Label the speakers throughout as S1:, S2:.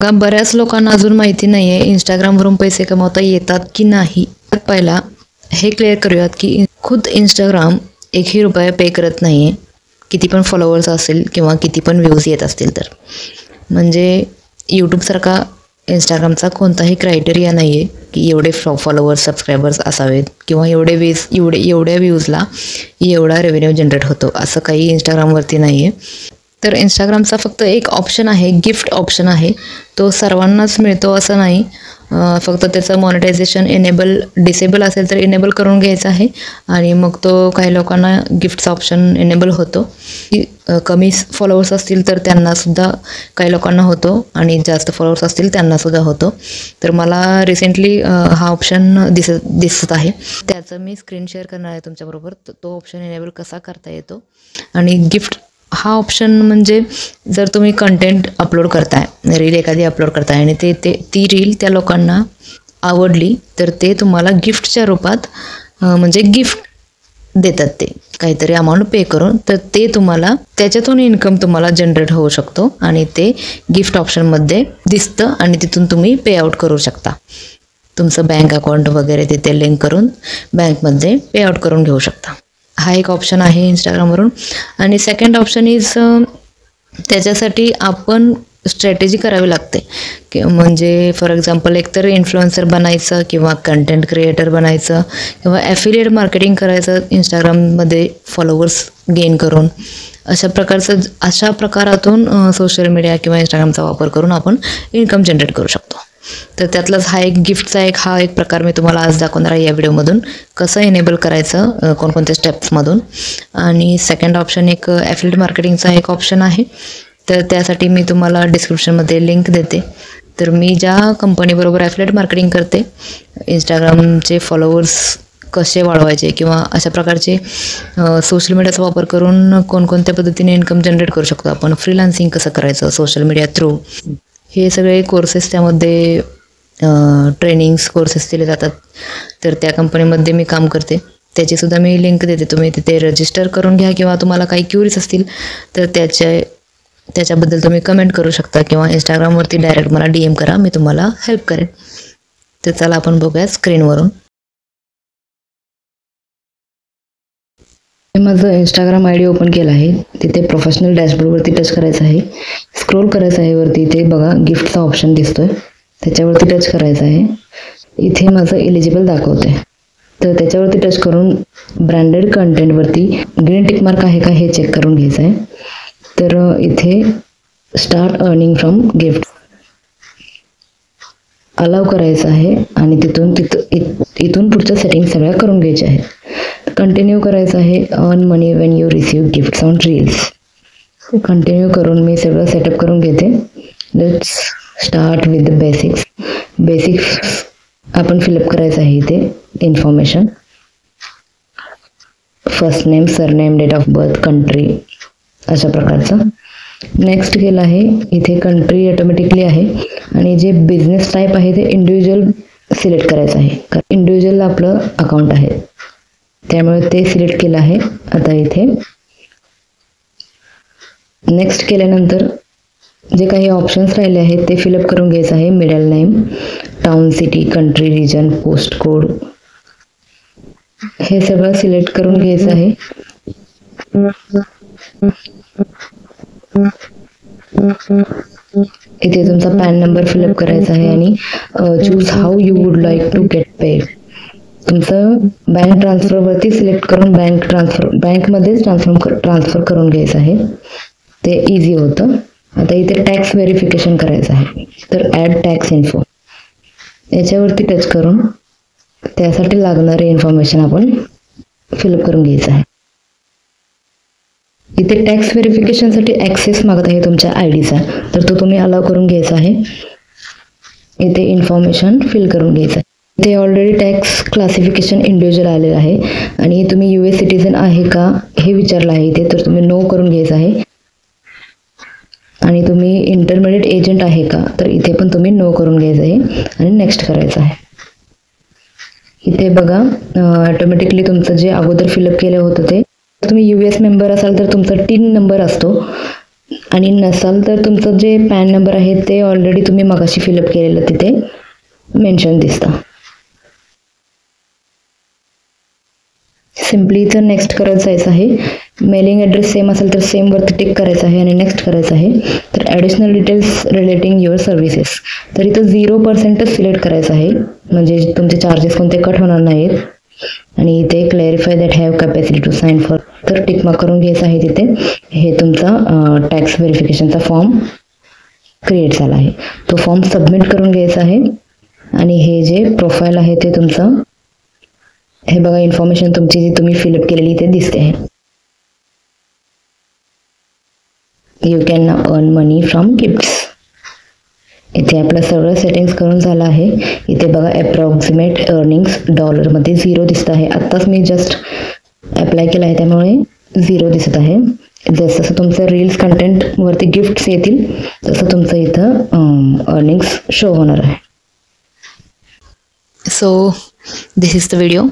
S1: बऱ्याच लोकांना अजून माहिती नाही आहे इंस्टाग्रामवरून पैसे कमवता येतात की नाही. पहिला हे क्लिअर करूयात की खुद इंस्टाग्राम एकही रुपया पे करत नाही आहे, किती पण फॉलोअर्स असेल किंवा किती पण व्ह्यूज येत असतील तर. म्हणजे यूट्यूबसारखा इंस्टाग्रामचा कोणताही क्रायटेरिया नाही आहे की एवढे फॉलोअर्स सबस्क्रायबर्स असावेत किंवा एवढ्या व्ह्यूजला एवढा रेव्हेन्यू जनरेट होतो, असं काही इंस्टाग्रामवरती नाही आहे. तर इंस्टाग्रामचा फक्त एक ऑप्शन आहे, गिफ्ट ऑप्शन आहे. तो सर्वांनाच मिळतो असं नाही. फक्त त्याचं मॉनिटायझेशन डिसेबल असेल तर इनेबल करून घ्यायचं आहे आणि मग तो काही लोकांना गिफ्टचा ऑप्शन इनेबल होतो. कमी फॉलोअर्स असतील तर त्यांनासुद्धा काही लोकांना होतो आणि जास्त फॉलोअर्स असतील त्यांनासुद्धा होतो. तर मला रिसेंटली हा ऑप्शन दिसत आहे, त्याचं मी स्क्रीन शेअर करणार आहे तुमच्याबरोबर. तो ऑप्शन इनेबल कसा करता येतो. आणि गिफ्ट हा ऑप्शन म्हणजे जर तुम्ही कंटेंट अपलोड करताय, रील एखादी अपलोड करताय आणि ती रील त्या लोकांना आवडली तर ते तुम्हाला गिफ्टच्या रूपात म्हणजे गिफ्ट देतात, ते काहीतरी अमाऊंट पे करून. तर ते तुम्हाला त्याच्यातून इन्कम तुम्हाला जनरेट होऊ शकतो आणि ते गिफ्ट ऑप्शनमध्ये दिसतं आणि तिथून तुम्ही पे आउट करू शकता. तुमचं बँक अकाउंट वगैरे तिथे लिंक करून बँकमध्ये पे आउट करून घेऊ शकता. हा एक ऑप्शन आहे इंस्टाग्रामवरून. आणि सेकंड ऑप्शन इज त्याच्यासाठी आपण स्ट्रॅटेजी करावी लागते की म्हणजे फॉर एक्झाम्पल एकतर इन्फ्लुएन्सर बनायचं किंवा कंटेंट क्रिएटर बनायचं किंवा ॲफिलिएट मार्केटिंग करायचं इंस्टाग्राममध्ये फॉलोअर्स गेन करून. अशा प्रकारातून सोशल मीडिया किंवा इंस्टाग्रामचा वापर करून आपण इन्कम जनरेट करू शकतो. तर त्यातलाच हा एक गिफ्टचा हा एक प्रकार मी तुम्हाला आज दाखवणार आहे या व्हिडिओमधून, कसं इनेबल करायचं कोणकोणत्या स्टेप्समधून. आणि सेकंड ऑप्शन एक ॲफिलिएट मार्केटिंगचा एक ऑप्शन आहे. तर त्यासाठी मी तुम्हाला डिस्क्रिप्शनमध्ये लिंक देते. तर मी ज्या कंपनीबरोबर ॲफिलिएट मार्केटिंग करते, इंस्टाग्रामचे फॉलोअर्स कसे वाढवायचे किंवा अशा प्रकारचे सोशल मीडियाचा वापर करून कोणकोणत्या पद्धतीने इन्कम जनरेट करू शकतो आपण, फ्रीलान्सिंग कसं करायचं सोशल मीडिया थ्रू, हे सगळे कोर्सेस त्यामध्ये ट्रेनिंग्स कोर्सेस दिले जातात. तर त्या कंपनीमध्ये मी काम करते, त्याचीसुद्धा मी लिंक देते. तुम्ही तिथे रजिस्टर करून घ्या किंवा तुम्हाला काही क्युरीज असतील तर त्याच्याबद्दल तुम्ही कमेंट करू शकता किंवा इंस्टाग्रामवरती डायरेक्ट मला DM करा, मी तुम्हाला हेल्प करेन. तर चला आपण बघूया स्क्रीनवरून. माझं इंस्टाग्राम ID ओपन केलं आहे. तिथे प्रोफेशनल डॅशबोर्डवरती टच करायचं आहे, स्क्रोल करायचं आहे वरती. इथे बघा गिफ्टचा ऑप्शन दिसतोय, त्याच्यावरती टच करायचं आहे. इथे माझं एलिजिबल दाखवते, तर त्याच्यावरती टच करून ब्रँडेड कंटेंटवरती ग्रीन टिक मार्क आहे का हे चेक करून घ्यायचं आहे. तर इथे start earning from gift allow करायचं आहे आणि इथून पुढच्या सेटिंग सगळ्या करून घ्यायच्या आहेत. कंटिन्यू करायचं आहे. Earn money when you receive gifts on reels. Continue करून मी सगळं सेटअप करून घेते. Let's start with the basics आपण फिलअप करायचं आहे. इथे information, first name, surname, date of birth, country, अशा प्रकारचं. नेक्स्ट केलं आहे. इथे कंट्री ऑटोमॅटिकली आहे आणि जे बिझनेस टाईप आहे ते इंडिव्हिज्युअल सिलेक्ट करायचं आहे, कारण इंडिव्हिज्युअल आपलं अकाउंट आहे त्यामुळे ते सिलेक्ट केलं आहे. आता इथे नेक्स्ट केल्यानंतर जे काही ऑप्शन्स राहिले आहेत ते फिलअप करून घ्यायचं आहे. Middle name, town, city, country, region, post code, हे सगळं सिलेक्ट करून घ्यायचं आहे. इथे तुमचा पॅन नंबर फिलअप करायचा आहे आणि choose how you would like to get paid. तुमचं बँक ट्रान्सफरवरती सिलेक्ट करून बँकमध्येच ट्रान्सफर करून घ्यायचं आहे, ते इझी होतं. आता इथे टॅक्स व्हेरिफिकेशन करायचं आहे, तर ॲड टॅक्स इन्फो याच्यावरती टच करून त्यासाठी लागणारे इन्फॉर्मेशन आपण फिलअप करून घ्यायचं आहे. इथे टॅक्स व्हेरिफिकेशनसाठी ॲक्सेस मागत आहे तुमच्या IDचा, तर तो तुम्ही अलाव करून घ्यायचा आहे. इथे इन्फॉर्मेशन फिल करून घ्यायचं आहे. इथे ऑलरेडी टॅक्स क्लासिफिकेशन इंडिव्हिज्युअल आलेलं आहे आणि तुम्ही US सिटीजन आहे का हे विचारलं आहे इथे, तर तुम्ही नो करून घ्यायचं आहे. आणि तुम्ही इंटरमिडिएट एजंट आहे का, तर इथे पण तुम्ही नो करून घ्यायचं आहे आणि नेक्स्ट करायचं आहे. इथे बघा ऑटोमॅटिकली तुमचं जे अगोदर फिलअप केलं होतं ते, तुम्ही US मेंबर असाल तर तुमचा TIN नंबर असतो आणि नसाल तर तुमचं जे पॅन नंबर आहे ते ऑलरेडी तुम्ही मगाशी फिलअप केलेलं तिथे मेन्शन दिसतं. सिम्पली इथं नेक्स्ट करत जायचं आहे. मेलिंग ॲड्रेस सेम असेल तर सेमवरती टिक करायचं आहे आणि नेक्स्ट करायचं आहे. तर additional details relating your services, तर इथं 0%च सिलेक्ट करायचं आहे, म्हणजे तुमचे चार्जेस कोणते कट होणार नाहीत. आणि इथे clarify that have capacity to sign for, तर टिकमार्क करून घ्यायचं आहे तिथे. हे तुमचा टॅक्स व्हेरिफिकेशनचा फॉर्म क्रिएट झाला आहे, तो फॉर्म सबमिट करून घ्यायचा आहे. आणि हे जे प्रोफाईल आहे ते तुमचं, हे बघा इन्फॉर्मेशन तुमची जी तुम्ही फिलअप केलेली ते दिसते आहे. You can now earn money from gifts. इथे आपलं सगळं सेटिंग्स करून झालं आहे. इथे बघा अप्रॉक्सिमेट अर्निंग्स डॉलरमध्ये 0 दिसत आहे. आत्ताच मी जस्ट अप्लाय केलं आहे त्यामुळे 0 दिसत आहे. जसं तुमचं रील्स कंटेंटवरती गिफ्ट्स येतील तसं तुमचं इथं अर्निंग्स शो होणार आहे. So this is the video.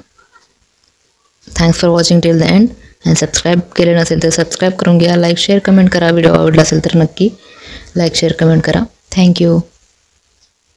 S1: Thanks for watching till the end. आणि सबस्क्राईब केलं नसेल तर सबस्क्राईब करून घ्या. लाईक शेअर कमेंट करा. व्हिडिओ आवडला असेल तर नक्की लाईक शेअर कमेंट करा. थँक्यू.